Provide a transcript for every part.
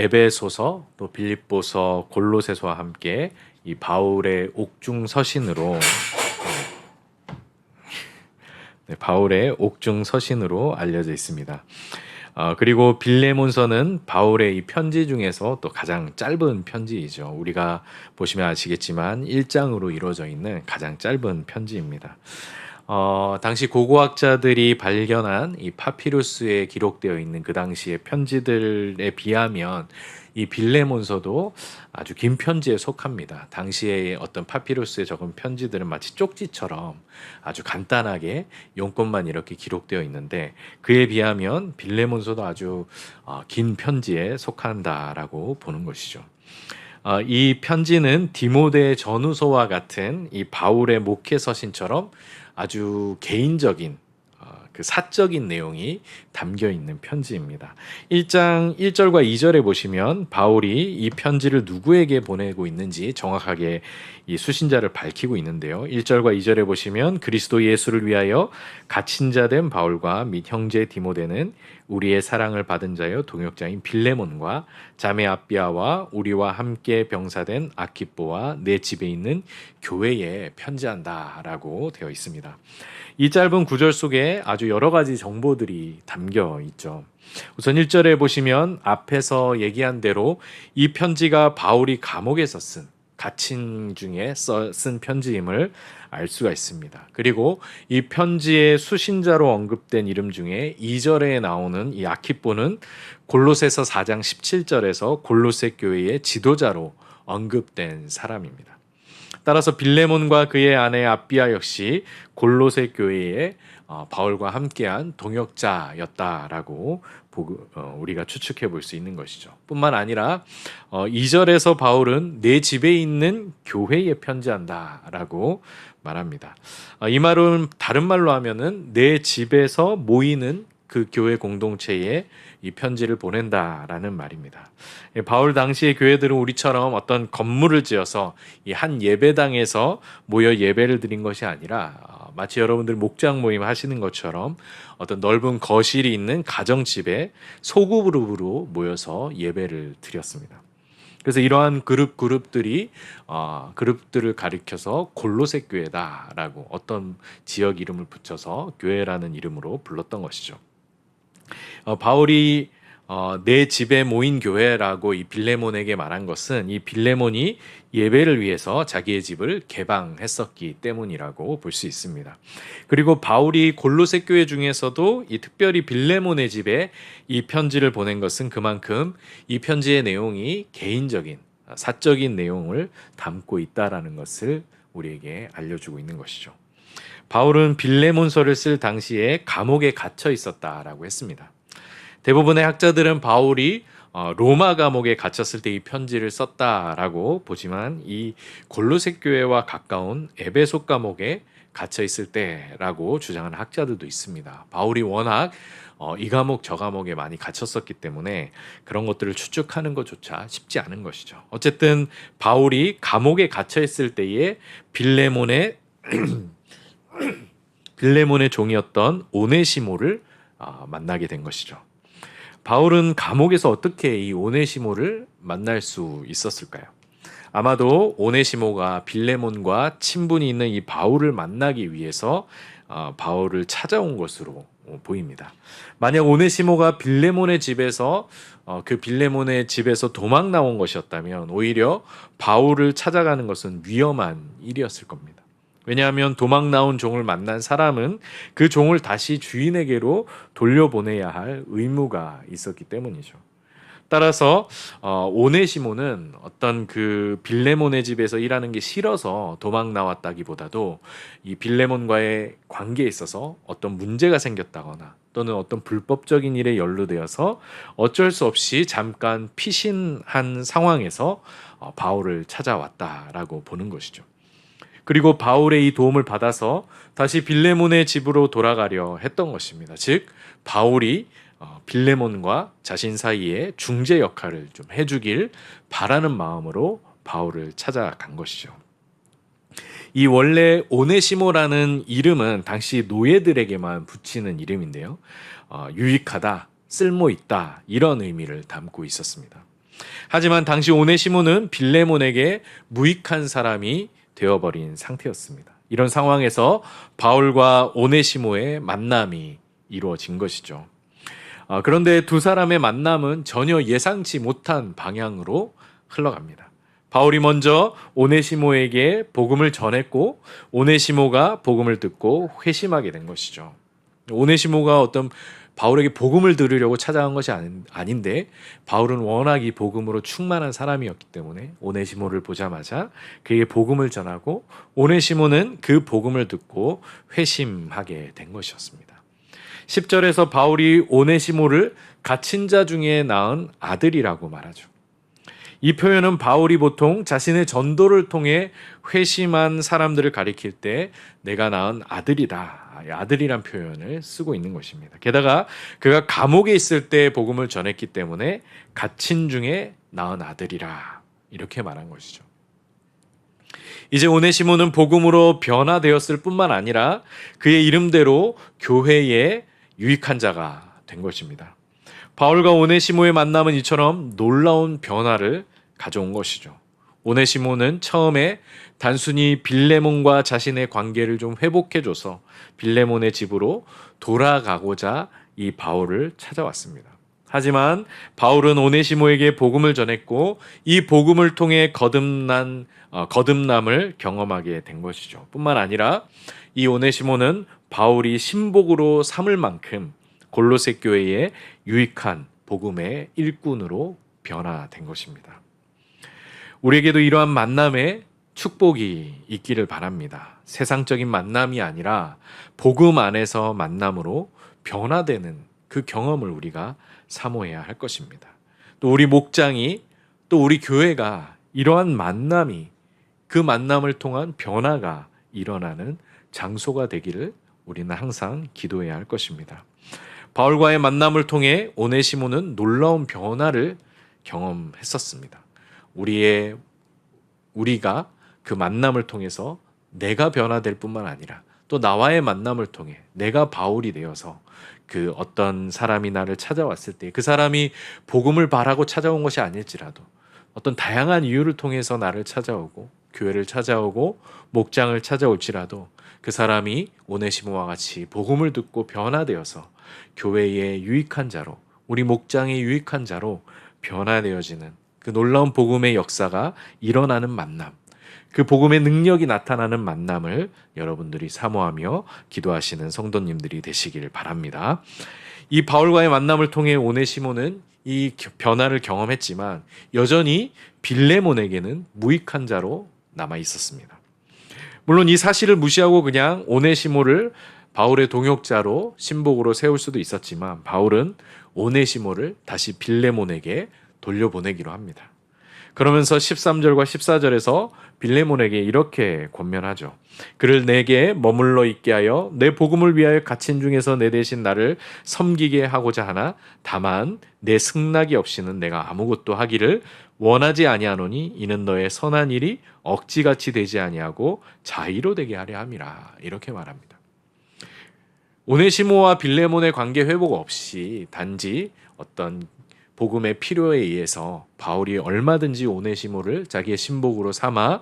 에베소서 또 빌립보서 골로새서와 함께 이 바울의 옥중 서신으로 바울의 옥중 서신으로 알려져 있습니다. 그리고 빌레몬서는 바울의 이 편지 중에서 또 가장 짧은 편지이죠. 우리가 보시면 아시겠지만 1장으로 이루어져 있는 가장 짧은 편지입니다. 당시 고고학자들이 발견한 이 파피루스에 기록되어 있는 그 당시의 편지들에 비하면 이 빌레몬서도 아주 긴 편지에 속합니다. 당시에 어떤 파피루스에 적은 편지들은 마치 쪽지처럼 아주 간단하게 용건만 이렇게 기록되어 있는데 그에 비하면 빌레몬서도 아주 긴 편지에 속한다라고 보는 것이죠. 이 편지는 디모데 전후서와 같은 이 바울의 목회 서신처럼 아주 개인적인 그 사적인 내용이 담겨 있는 편지입니다. 1장 1절과 2절에 보시면 바울이 이 편지를 누구에게 보내고 있는지 정확하게 이 수신자를 밝히고 있는데요. 1절과 2절에 보시면 그리스도 예수를 위하여 갇힌 자 된 바울과 및 형제 디모데는 우리의 사랑을 받은 자여 동역자인 빌레몬과 자매 아비아와 우리와 함께 병사된 아키뽀와 내 집에 있는 교회에 편지한다라고 되어 있습니다. 이 짧은 구절 속에 아주 여러 가지 정보들이 담겨 있죠. 우선 1절에 보시면 앞에서 얘기한 대로 이 편지가 바울이 감옥에서 갇힌 중에 쓴 편지임을 알 수가 있습니다. 그리고 이 편지의 수신자로 언급된 이름 중에 2절에 나오는 이 아키뽀는 골로새서 4장 17절에서 골로새 교회의 지도자로 언급된 사람입니다. 따라서 빌레몬과 그의 아내 아비아 역시 골로새 교회의 바울과 함께한 동역자였다라고 우리가 추측해 볼 수 있는 것이죠. 뿐만 아니라 2절에서 바울은 내 집에 있는 교회에 편지한다라고 말합니다. 이 말은 다른 말로 하면은 내 집에서 모이는 그 교회 공동체에 이 편지를 보낸다라는 말입니다. 바울 당시의 교회들은 우리처럼 어떤 건물을 지어서 이 한 예배당에서 모여 예배를 드린 것이 아니라 마치 여러분들 목장 모임 하시는 것처럼 어떤 넓은 거실이 있는 가정집에 소그룹으로 모여서 예배를 드렸습니다. 그래서 이러한 그룹들을 가리켜서 골로새 교회다라고 어떤 지역 이름을 붙여서 교회라는 이름으로 불렀던 것이죠. 바울이 내 집에 모인 교회라고 이 빌레몬에게 말한 것은 이 빌레몬이 예배를 위해서 자기의 집을 개방했었기 때문이라고 볼 수 있습니다. 그리고 바울이 골로새 교회 중에서도 이 특별히 빌레몬의 집에 이 편지를 보낸 것은 그만큼 이 편지의 내용이 개인적인 사적인 내용을 담고 있다라는 것을 우리에게 알려주고 있는 것이죠. 바울은 빌레몬서를 쓸 당시에 감옥에 갇혀 있었다라고 했습니다. 대부분의 학자들은 바울이 로마 감옥에 갇혔을 때 이 편지를 썼다라고 보지만 이 골로새 교회와 가까운 에베소 감옥에 갇혀 있을 때라고 주장하는 학자들도 있습니다. 바울이 워낙 이 감옥 저 감옥에 많이 갇혔었기 때문에 그런 것들을 추측하는 것조차 쉽지 않은 것이죠. 어쨌든 바울이 감옥에 갇혀 있을 때에 빌레몬의 종이었던 오네시모를 만나게 된 것이죠. 바울은 감옥에서 어떻게 이 오네시모를 만날 수 있었을까요? 아마도 오네시모가 빌레몬과 친분이 있는 이 바울을 만나기 위해서 바울을 찾아온 것으로 보입니다. 만약 오네시모가 빌레몬의 집에서 도망 나온 것이었다면 오히려 바울을 찾아가는 것은 위험한 일이었을 겁니다. 왜냐하면 도망 나온 종을 만난 사람은 그 종을 다시 주인에게로 돌려보내야 할 의무가 있었기 때문이죠. 따라서 오네시모는 어떤 그 빌레몬의 집에서 일하는 게 싫어서 도망 나왔다기보다도 이 빌레몬과의 관계에 있어서 어떤 문제가 생겼다거나 또는 어떤 불법적인 일에 연루되어서 어쩔 수 없이 잠깐 피신한 상황에서 바울을 찾아왔다라고 보는 것이죠. 그리고 바울의 이 도움을 받아서 다시 빌레몬의 집으로 돌아가려 했던 것입니다. 즉 바울이 빌레몬과 자신 사이에 중재 역할을 좀 해주길 바라는 마음으로 바울을 찾아간 것이죠. 이 원래 오네시모라는 이름은 당시 노예들에게만 붙이는 이름인데요. 유익하다, 쓸모있다 이런 의미를 담고 있었습니다. 하지만 당시 오네시모는 빌레몬에게 무익한 사람이 되어버린 상태였습니다. 이런 상황에서 바울과 오네시모의 만남이 이루어진 것이죠. 그런데 두 사람의 만남은 전혀 예상치 못한 방향으로 흘러갑니다. 바울이 먼저 오네시모에게 복음을 전했고 오네시모가 복음을 듣고 회심하게 된 것이죠. 오네시모가 어떤 바울에게 복음을 들으려고 찾아간 것이 아닌데 바울은 워낙 이 복음으로 충만한 사람이었기 때문에 오네시모를 보자마자 그에게 복음을 전하고 오네시모는 그 복음을 듣고 회심하게 된 것이었습니다. 10절에서 바울이 오네시모를 갇힌 자 중에 낳은 아들이라고 말하죠. 이 표현은 바울이 보통 자신의 전도를 통해 회심한 사람들을 가리킬 때 내가 낳은 아들이다. 아들이란 표현을 쓰고 있는 것입니다. 게다가 그가 감옥에 있을 때 복음을 전했기 때문에 갇힌 중에 낳은 아들이라 이렇게 말한 것이죠. 이제 오네시모는 복음으로 변화되었을 뿐만 아니라 그의 이름대로 교회에 유익한 자가 된 것입니다. 바울과 오네시모의 만남은 이처럼 놀라운 변화를 가져온 것이죠. 오네시모는 처음에 단순히 빌레몬과 자신의 관계를 좀 회복해줘서 빌레몬의 집으로 돌아가고자 이 바울을 찾아왔습니다. 하지만 바울은 오네시모에게 복음을 전했고 이 복음을 통해 거듭남을 경험하게 된 것이죠. 뿐만 아니라 이 오네시모는 바울이 신복으로 삼을 만큼 골로새 교회에 유익한 복음의 일꾼으로 변화된 것입니다. 우리에게도 이러한 만남에 축복이 있기를 바랍니다. 세상적인 만남이 아니라 복음 안에서 만남으로 변화되는 그 경험을 우리가 사모해야 할 것입니다. 또 우리 목장이 또 우리 교회가 이러한 만남이 그 만남을 통한 변화가 일어나는 장소가 되기를 우리는 항상 기도해야 할 것입니다. 바울과의 만남을 통해 오네시모는 놀라운 변화를 경험했었습니다. 우리가 그 만남을 통해서 내가 변화될 뿐만 아니라 또 나와의 만남을 통해 내가 바울이 되어서 그 어떤 사람이 나를 찾아왔을 때 그 사람이 복음을 바라고 찾아온 것이 아닐지라도 어떤 다양한 이유를 통해서 나를 찾아오고 교회를 찾아오고 목장을 찾아올지라도 그 사람이 오네시모와 같이 복음을 듣고 변화되어서 교회의 유익한 자로 우리 목장의 유익한 자로 변화되어지는 그 놀라운 복음의 역사가 일어나는 만남, 그 복음의 능력이 나타나는 만남을 여러분들이 사모하며 기도하시는 성도님들이 되시길 바랍니다. 이 바울과의 만남을 통해 오네시모는 이 변화를 경험했지만 여전히 빌레몬에게는 무익한 자로 남아 있었습니다. 물론 이 사실을 무시하고 그냥 오네시모를 바울의 동역자로 신복으로 세울 수도 있었지만 바울은 오네시모를 다시 빌레몬에게 돌려보내기로 합니다. 그러면서 13절과 14절에서 빌레몬에게 이렇게 권면하죠. 그를 내게 머물러 있게 하여 내 복음을 위하여 갇힌 중에서 내 대신 나를 섬기게 하고자 하나 다만 내 승낙이 없이는 내가 아무것도 하기를 원하지 아니하노니 이는 너의 선한 일이 억지같이 되지 아니하고 자의로 되게 하려 함이라 이렇게 말합니다. 오네시모와 빌레몬의 관계 회복 없이 단지 어떤 복음의 필요에 의해서 바울이 얼마든지 오네시모를 자기의 신복으로 삼아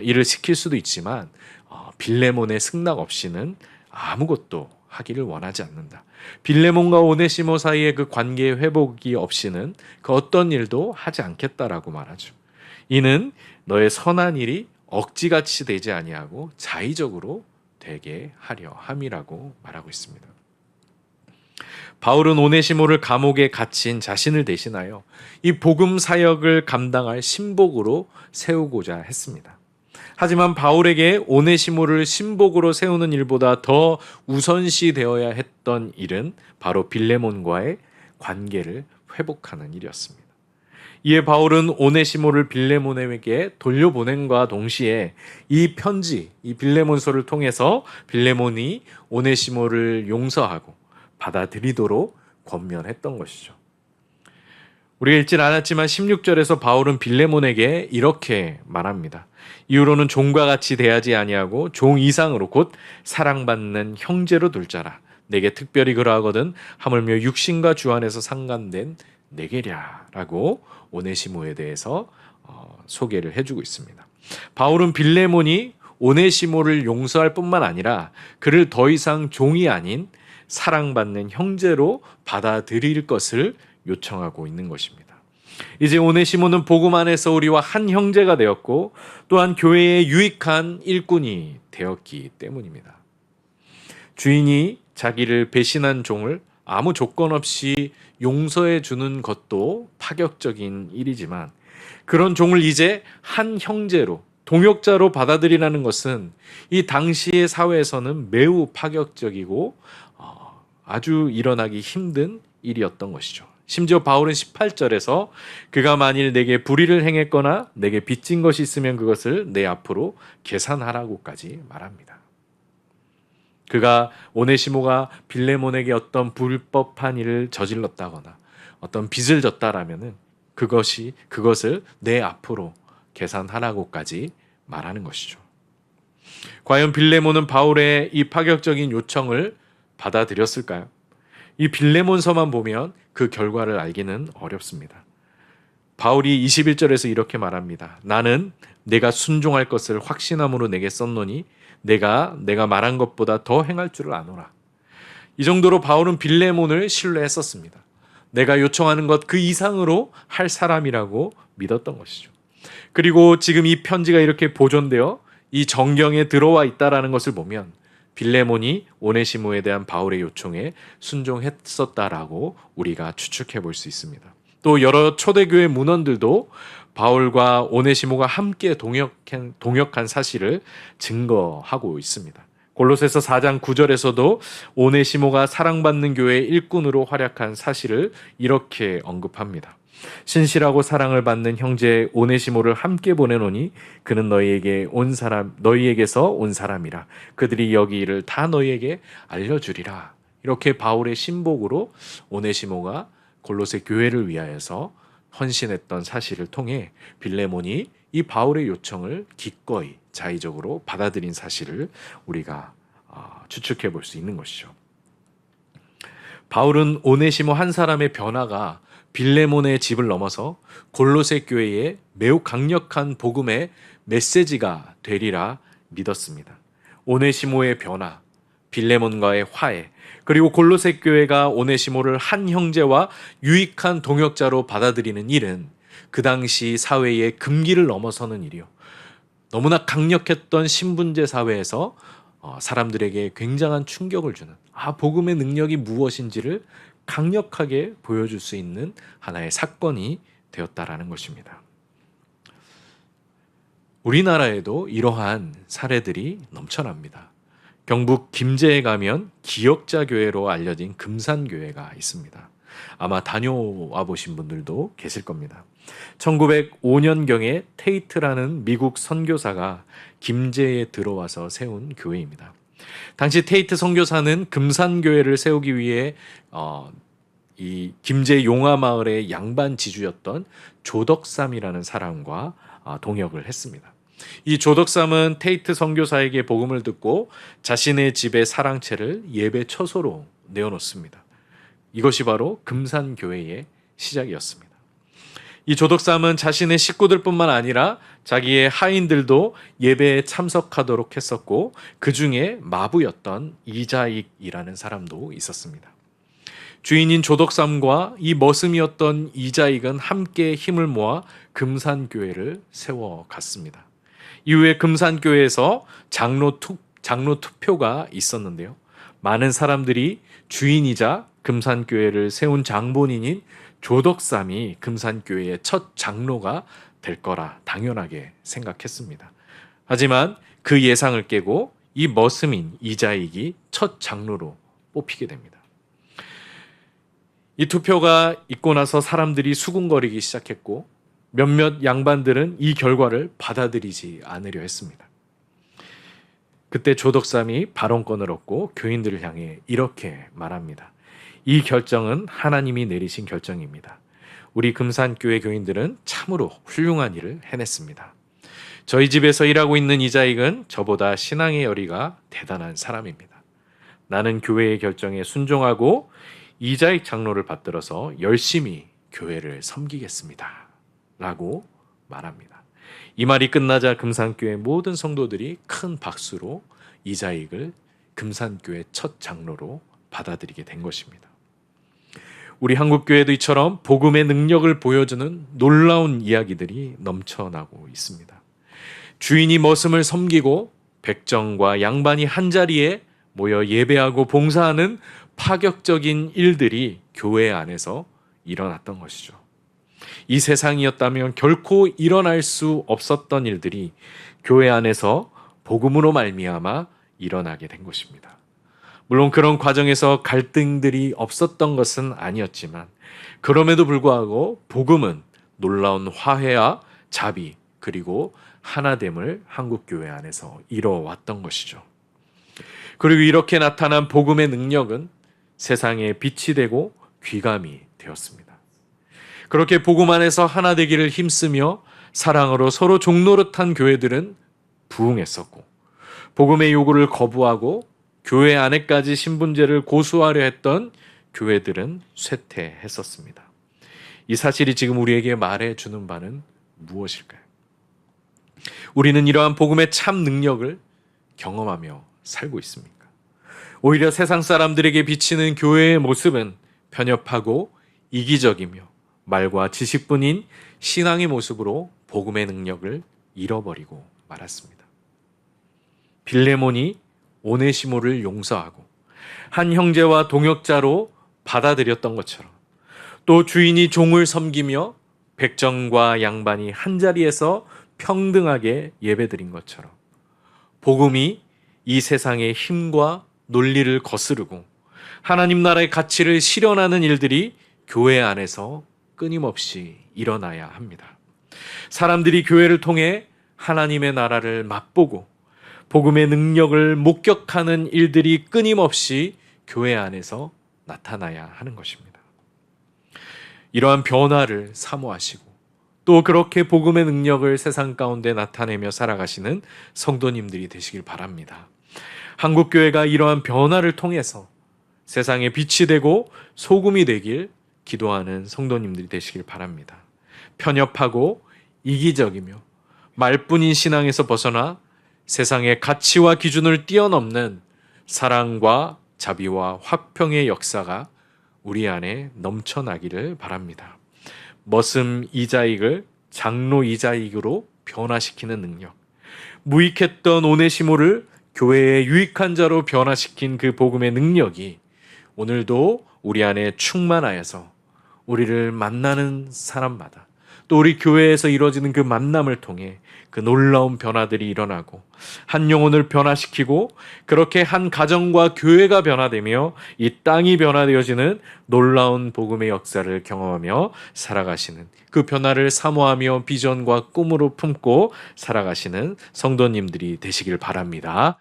일을 시킬 수도 있지만 빌레몬의 승낙 없이는 아무것도 하기를 원하지 않는다. 빌레몬과 오네시모 사이의 그 관계의 회복이 없이는 그 어떤 일도 하지 않겠다라고 말하죠. 이는 너의 선한 일이 억지같이 되지 아니하고 자의적으로 되게 하려 함이라고 말하고 있습니다. 바울은 오네시모를 감옥에 갇힌 자신을 대신하여 이 복음 사역을 감당할 신복으로 세우고자 했습니다. 하지만 바울에게 오네시모를 신복으로 세우는 일보다 더 우선시 되어야 했던 일은 바로 빌레몬과의 관계를 회복하는 일이었습니다. 이에 바울은 오네시모를 빌레몬에게 돌려보낸과 동시에 이 편지, 이 빌레몬서를 통해서 빌레몬이 오네시모를 용서하고 받아들이도록 권면했던 것이죠. 우리가 읽진 않았지만 16절에서 바울은 빌레몬에게 이렇게 말합니다. 이후로는 종과 같이 대하지 아니하고 종 이상으로 곧 사랑받는 형제로 둘 자라. 내게 특별히 그러하거든 하물며 육신과 주 안에서 상관된 내게랴라고 오네시모에 대해서 소개를 해주고 있습니다. 바울은 빌레몬이 오네시모를 용서할 뿐만 아니라 그를 더 이상 종이 아닌 사랑받는 형제로 받아들일 것을 요청하고 있는 것입니다. 이제 오네시모는 복음 안에서 우리와 한 형제가 되었고 또한 교회의 유익한 일꾼이 되었기 때문입니다. 주인이 자기를 배신한 종을 아무 조건 없이 용서해 주는 것도 파격적인 일이지만 그런 종을 이제 한 형제로 동역자로 받아들이라는 것은 이 당시의 사회에서는 매우 파격적이고 아주 일어나기 힘든 일이었던 것이죠. 심지어 바울은 18절에서 그가 만일 내게 불의를 행했거나 내게 빚진 것이 있으면 그것을 내 앞으로 계산하라고까지 말합니다. 그가 오네시모가 빌레몬에게 어떤 불법한 일을 저질렀다거나 어떤 빚을 졌다라면은 그것을 내 앞으로 계산하라고까지 말하는 것이죠. 과연 빌레몬은 바울의 이 파격적인 요청을 받아들였을까요? 이 빌레몬서만 보면 그 결과를 알기는 어렵습니다. 바울이 21절에서 이렇게 말합니다. 나는 내가 순종할 것을 확신함으로 내게 썼노니 내가 말한 것보다 더 행할 줄을 아노라. 이 정도로 바울은 빌레몬을 신뢰했었습니다. 내가 요청하는 것 그 이상으로 할 사람이라고 믿었던 것이죠. 그리고 지금 이 편지가 이렇게 보존되어 이 정경에 들어와 있다라는 것을 보면 빌레몬이 오네시모에 대한 바울의 요청에 순종했었다라고 우리가 추측해 볼 수 있습니다. 또 여러 초대교회 문헌들도 바울과 오네시모가 함께 동역한 사실을 증거하고 있습니다. 골로새서 4장 9절에서도 오네시모가 사랑받는 교회의 일꾼으로 활약한 사실을 이렇게 언급합니다. 신실하고 사랑을 받는 형제 오네시모를 함께 보내노니 그는 너희에게서 온 사람이라. 그들이 여기 일을 다 너희에게 알려주리라. 이렇게 바울의 신복으로 오네시모가 골로새 교회를 위하여서 헌신했던 사실을 통해 빌레몬이 이 바울의 요청을 기꺼이 자의적으로 받아들인 사실을 우리가 추측해 볼 수 있는 것이죠. 바울은 오네시모 한 사람의 변화가 빌레몬의 집을 넘어서 골로새 교회에 매우 강력한 복음의 메시지가 되리라 믿었습니다. 오네시모의 변화, 빌레몬과의 화해, 그리고 골로새 교회가 오네시모를 한 형제와 유익한 동역자로 받아들이는 일은 그 당시 사회의 금기를 넘어서는 일이요. 너무나 강력했던 신분제 사회에서 사람들에게 굉장한 충격을 주는 복음의 능력이 무엇인지를 강력하게 보여줄 수 있는 하나의 사건이 되었다라는 것입니다. 우리나라에도 이러한 사례들이 넘쳐납니다. 경북 김제에 가면 기역자 교회로 알려진 금산교회가 있습니다. 아마 다녀와 보신 분들도 계실 겁니다. 1905년경에 테이트라는 미국 선교사가 김제에 들어와서 세운 교회입니다. 당시 테이트 선교사는 금산교회를 세우기 위해 이 김제 용화마을의 양반 지주였던 조덕삼이라는 사람과 동역을 했습니다. 이 조덕삼은 테이트 선교사에게 복음을 듣고 자신의 집에 사랑채를 예배 처소로 내어놓습니다. 이것이 바로 금산교회의 시작이었습니다. 이 조덕삼은 자신의 식구들뿐만 아니라 자기의 하인들도 예배에 참석하도록 했었고 그 중에 마부였던 이자익이라는 사람도 있었습니다. 주인인 조덕삼과 이 머슴이었던 이자익은 함께 힘을 모아 금산교회를 세워갔습니다. 이후에 금산교회에서 장로 투표가 있었는데요. 많은 사람들이 주인이자 금산교회를 세운 장본인인 조덕삼이 금산교회의 첫 장로가 될 거라 당연하게 생각했습니다. 하지만 그 예상을 깨고 이 머슴인 이자익이 첫 장로로 뽑히게 됩니다. 이 투표가 있고 나서 사람들이 수군거리기 시작했고 몇몇 양반들은 이 결과를 받아들이지 않으려 했습니다. 그때 조덕삼이 발언권을 얻고 교인들을 향해 이렇게 말합니다. 이 결정은 하나님이 내리신 결정입니다. 우리 금산교회 교인들은 참으로 훌륭한 일을 해냈습니다. 저희 집에서 일하고 있는 이자익은 저보다 신앙의 열의가 대단한 사람입니다. 나는 교회의 결정에 순종하고 이자익 장로를 받들어서 열심히 교회를 섬기겠습니다. 라고 말합니다. 이 말이 끝나자 금산교회 모든 성도들이 큰 박수로 이자익을 금산교회 첫 장로로 받아들이게 된 것입니다. 우리 한국교회도 이처럼 복음의 능력을 보여주는 놀라운 이야기들이 넘쳐나고 있습니다. 주인이 머슴을 섬기고 백정과 양반이 한자리에 모여 예배하고 봉사하는 파격적인 일들이 교회 안에서 일어났던 것이죠. 이 세상이었다면 결코 일어날 수 없었던 일들이 교회 안에서 복음으로 말미암아 일어나게 된 것입니다. 물론 그런 과정에서 갈등들이 없었던 것은 아니었지만 그럼에도 불구하고 복음은 놀라운 화해와 자비 그리고 하나됨을 한국교회 안에서 이뤄왔던 것이죠. 그리고 이렇게 나타난 복음의 능력은 세상에 빛이 되고 귀감이 되었습니다. 그렇게 복음 안에서 하나 되기를 힘쓰며 사랑으로 서로 종노릇한 교회들은 부흥했었고 복음의 요구를 거부하고 교회 안에까지 신분제를 고수하려 했던 교회들은 쇠퇴했었습니다. 이 사실이 지금 우리에게 말해주는 바는 무엇일까요? 우리는 이러한 복음의 참 능력을 경험하며 살고 있습니까? 오히려 세상 사람들에게 비치는 교회의 모습은 편협하고 이기적이며 말과 지식뿐인 신앙의 모습으로 복음의 능력을 잃어버리고 말았습니다. 빌레몬이 오네시모를 용서하고 한 형제와 동역자로 받아들였던 것처럼 또 주인이 종을 섬기며 백정과 양반이 한자리에서 평등하게 예배드린 것처럼 복음이 이 세상의 힘과 논리를 거스르고 하나님 나라의 가치를 실현하는 일들이 교회 안에서 끊임없이 일어나야 합니다. 사람들이 교회를 통해 하나님의 나라를 맛보고 복음의 능력을 목격하는 일들이 끊임없이 교회 안에서 나타나야 하는 것입니다. 이러한 변화를 사모하시고 또 그렇게 복음의 능력을 세상 가운데 나타내며 살아가시는 성도님들이 되시길 바랍니다. 한국교회가 이러한 변화를 통해서 세상에 빛이 되고 소금이 되길 기도하는 성도님들이 되시길 바랍니다. 편협하고 이기적이며 말뿐인 신앙에서 벗어나 세상의 가치와 기준을 뛰어넘는 사랑과 자비와 화평의 역사가 우리 안에 넘쳐나기를 바랍니다. 머슴 이자익을 장로 이자익으로 변화시키는 능력, 무익했던 오네시모를 교회의 유익한 자로 변화시킨 그 복음의 능력이 오늘도 우리 안에 충만하여서 우리를 만나는 사람마다 또 우리 교회에서 이루어지는 그 만남을 통해 그 놀라운 변화들이 일어나고 한 영혼을 변화시키고 그렇게 한 가정과 교회가 변화되며 이 땅이 변화되어지는 놀라운 복음의 역사를 경험하며 살아가시는 그 변화를 사모하며 비전과 꿈으로 품고 살아가시는 성도님들이 되시길 바랍니다.